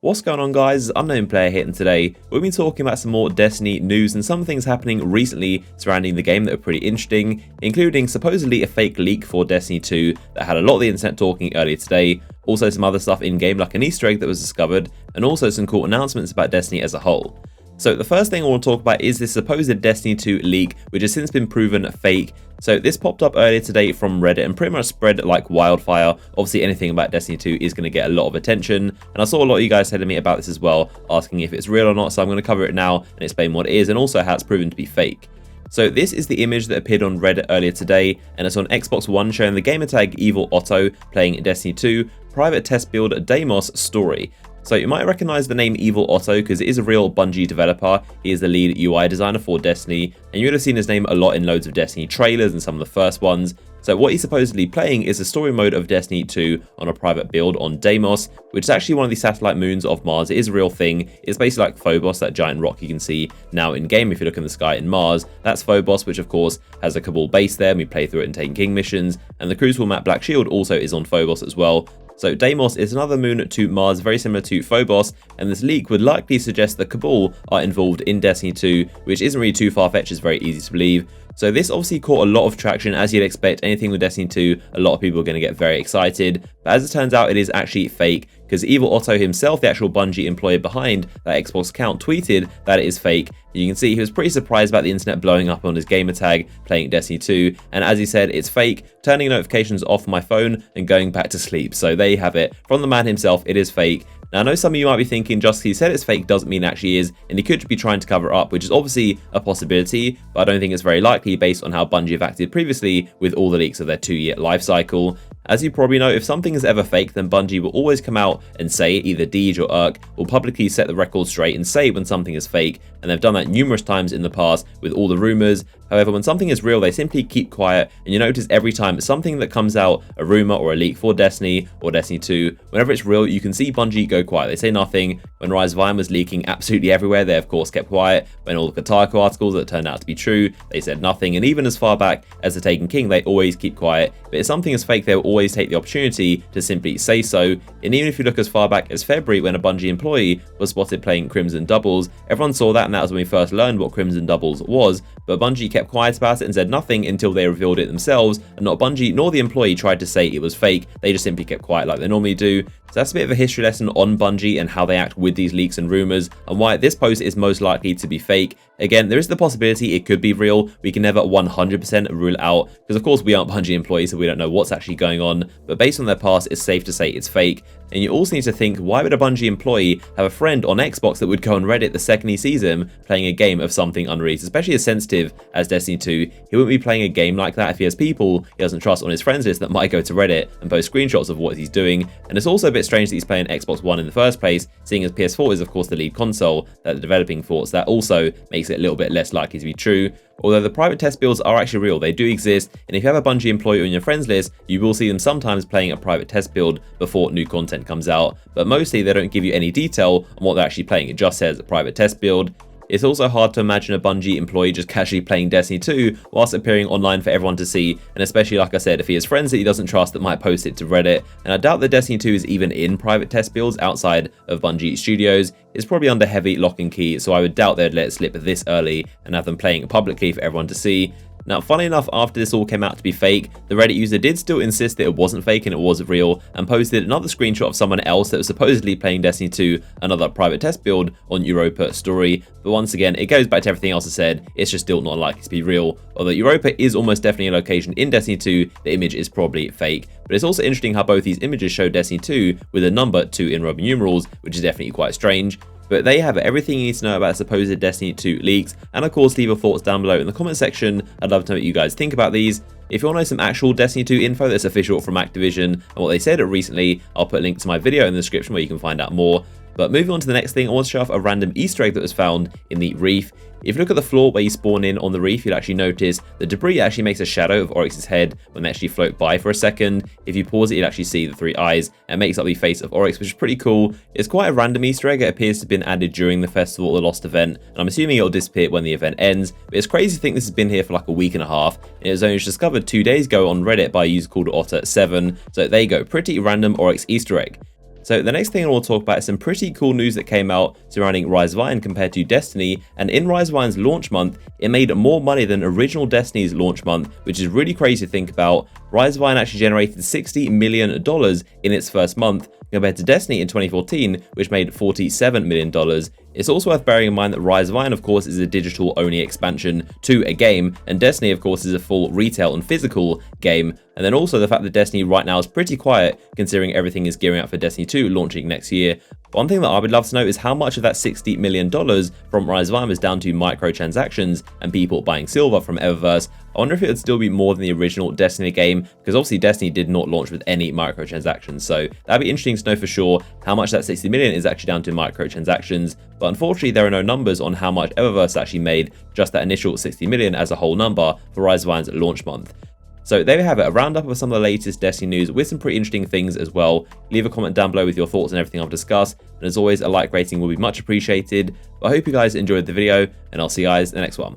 What's going on, guys? Unknown Player here, and today we'll be talking about some more Destiny news and some things happening recently surrounding the game that are pretty interesting, including supposedly a fake leak for Destiny 2 that had a lot of the internet talking earlier today, also some other stuff in-game like an Easter egg that was discovered, and also some cool announcements about Destiny as a whole. So the first thing I want to talk about is this supposed Destiny 2 leak, which has since been proven fake. So this popped up earlier today from Reddit and pretty much spread like wildfire. Obviously anything about Destiny 2 is going to get a lot of attention, and I saw a lot of you guys telling me about this as well, asking if it's real or not, so I'm going to cover it now and explain what it is and also how it's proven to be fake. So this is the image that appeared on Reddit earlier today, and it's on Xbox One, showing the gamertag Evil Otto playing Destiny 2 private test build Deimos story. So you might recognize the name Evil Otto because it is a real Bungie developer. He is the lead UI designer for Destiny, and you would have seen his name a lot in loads of Destiny trailers and some of the first ones. So what he's supposedly playing is the story mode of Destiny 2 on a private build on Deimos, which is actually one of the satellite moons of Mars. It is a real thing. It's basically like Phobos, that giant rock you can see now in game if you look in the sky in Mars. That's Phobos, which of course has a Cabal base there, and we play through it and Taken King missions. And the Crucible map Black Shield also is on Phobos as well. So Deimos is another moon to Mars, very similar to Phobos, and this leak would likely suggest that Cabal are involved in Destiny 2, which isn't really too far-fetched, it's very easy to believe. So this obviously caught a lot of traction. As you'd expect, anything with Destiny 2, a lot of people are going to get very excited. But as it turns out, it is actually fake, because Evil Otto himself, the actual Bungie employee behind that Xbox account, tweeted that it is fake. You can see he was pretty surprised about the internet blowing up on his gamertag playing Destiny 2, and as he said, it's fake, turning notifications off my phone and going back to sleep. So there you have it. From the man himself, it is fake. Now, I know some of you might be thinking just because he said it's fake doesn't mean it actually is, and he could be trying to cover it up, which is obviously a possibility, but I don't think it's very likely based on how Bungie have acted previously with all the leaks of their 2-year life cycle. As you probably know, if something is ever fake, then Bungie will always come out and say it. Either Deej or Urk will publicly set the record straight and say when something is fake, and they've done that numerous times in the past with all the rumors. However, when something is real, they simply keep quiet, and you notice every time something that comes out, a rumor or a leak for Destiny or Destiny 2, whenever it's real, you can see Bungie go quiet. They say nothing. When Rise of Iron was leaking absolutely everywhere, they of course kept quiet. When all the Kotaku articles that turned out to be true, they said nothing. And even as far back as the Taken King, they always keep quiet. But if something is fake, they'll always take the opportunity to simply say so. And even if you look as far back as February, when a Bungie employee was spotted playing Crimson Doubles, everyone saw that, and that was when we first learned what Crimson Doubles was. But Bungie kept quiet about it and said nothing until they revealed it themselves, and not Bungie nor the employee tried to say it was fake. They just simply kept quiet like they normally do. So that's a bit of a history lesson on Bungie and how they act with these leaks and rumors, and why this post is most likely to be fake. Again, there is the possibility it could be real. We can never 100% rule it out, because of course we aren't Bungie employees, so we don't know what's actually going on, but based on their past, it's safe to say it's fake. And you also need to think, why would a Bungie employee have a friend on Xbox that would go on Reddit the second he sees him playing a game of something unreleased, especially as sensitive as Destiny 2? He wouldn't be playing a game like that if he has people he doesn't trust on his friends list that might go to Reddit and post screenshots of what he's doing. And it's also a bit strange that he's playing Xbox One in the first place, seeing as PS4 is of course the lead console that they're developing for, so that also makes it a little bit less likely to be true. Although the private test builds are actually real, they do exist, and if you have a Bungie employee on your friends list, you will see them sometimes playing a private test build before new content comes out, but mostly they don't give you any detail on what they're actually playing. It just says a private test build. It's also hard to imagine a Bungie employee just casually playing Destiny 2 whilst appearing online for everyone to see, and especially, like I said, if he has friends that he doesn't trust that might post it to Reddit. And I doubt that Destiny 2 is even in private test builds outside of Bungie Studios. It's probably under heavy lock and key, so I would doubt they'd let it slip this early and have them playing it publicly for everyone to see. Now, funny enough, after this all came out to be fake, the Reddit user did still insist that it wasn't fake and it was real, and posted another screenshot of someone else that was supposedly playing Destiny 2, another private test build on Europa story. But once again, it goes back to everything else I said, it's just still not likely to be real. Although Europa is almost definitely a location in Destiny 2, the image is probably fake. But it's also interesting how both these images show Destiny 2 with a number 2 in Roman numerals, which is definitely quite strange. But there you have it, everything you need to know about supposed Destiny 2 leaks, and of course leave your thoughts down below in the comment section. I'd love to know what you guys think about these. If you want to know some actual Destiny 2 info that's official from Activision and what they said recently, I'll put a link to my video in the description where you can find out more. But moving on to the next thing, I want to show off a random Easter egg that was found in the reef. If you look at the floor where you spawn in on the reef, you'll actually notice the debris actually makes a shadow of Oryx's head when they actually float by for a second. If you pause it, you'll actually see the 3 eyes and makes up the face of Oryx, which is pretty cool. It's quite a random Easter egg. It appears to have been added during the festival or the Lost event, and I'm assuming it'll disappear when the event ends. But it's crazy to think this has been here for like a week and a half, and it was only discovered 2 days ago on Reddit by a user called Otter7. So there you go, pretty random Oryx Easter egg. So the next thing I want to talk about is some pretty cool news that came out surrounding Rise of Iron compared to Destiny, and in Rise of Iron's launch month, it made more money than original Destiny's launch month, which is really crazy to think about. Rise of Iron actually generated $60 million in its first month, compared to Destiny in 2014, which made $47 million. It's also worth bearing in mind that Rise of Iron, of course, is a digital-only expansion to a game, and Destiny, of course, is a full retail and physical game. And then also the fact that Destiny right now is pretty quiet, considering everything is gearing up for Destiny 2 launching next year. One thing that I would love to know is how much of that $60 million from Rise of Iron was down to microtransactions and people buying silver from Eververse. I wonder if it would still be more than the original Destiny game, because obviously Destiny did not launch with any microtransactions, so that'd be interesting to know for sure how much that 60 million is actually down to microtransactions. But unfortunately, there are no numbers on how much Eververse actually made, just that initial 60 million as a whole number for Rise of Iron's launch month. So there we have it, a roundup of some of the latest Destiny news with some pretty interesting things as well. Leave a comment down below with your thoughts on everything I've discussed, and as always, a like rating will be much appreciated. But I hope you guys enjoyed the video, and I'll see you guys in the next one.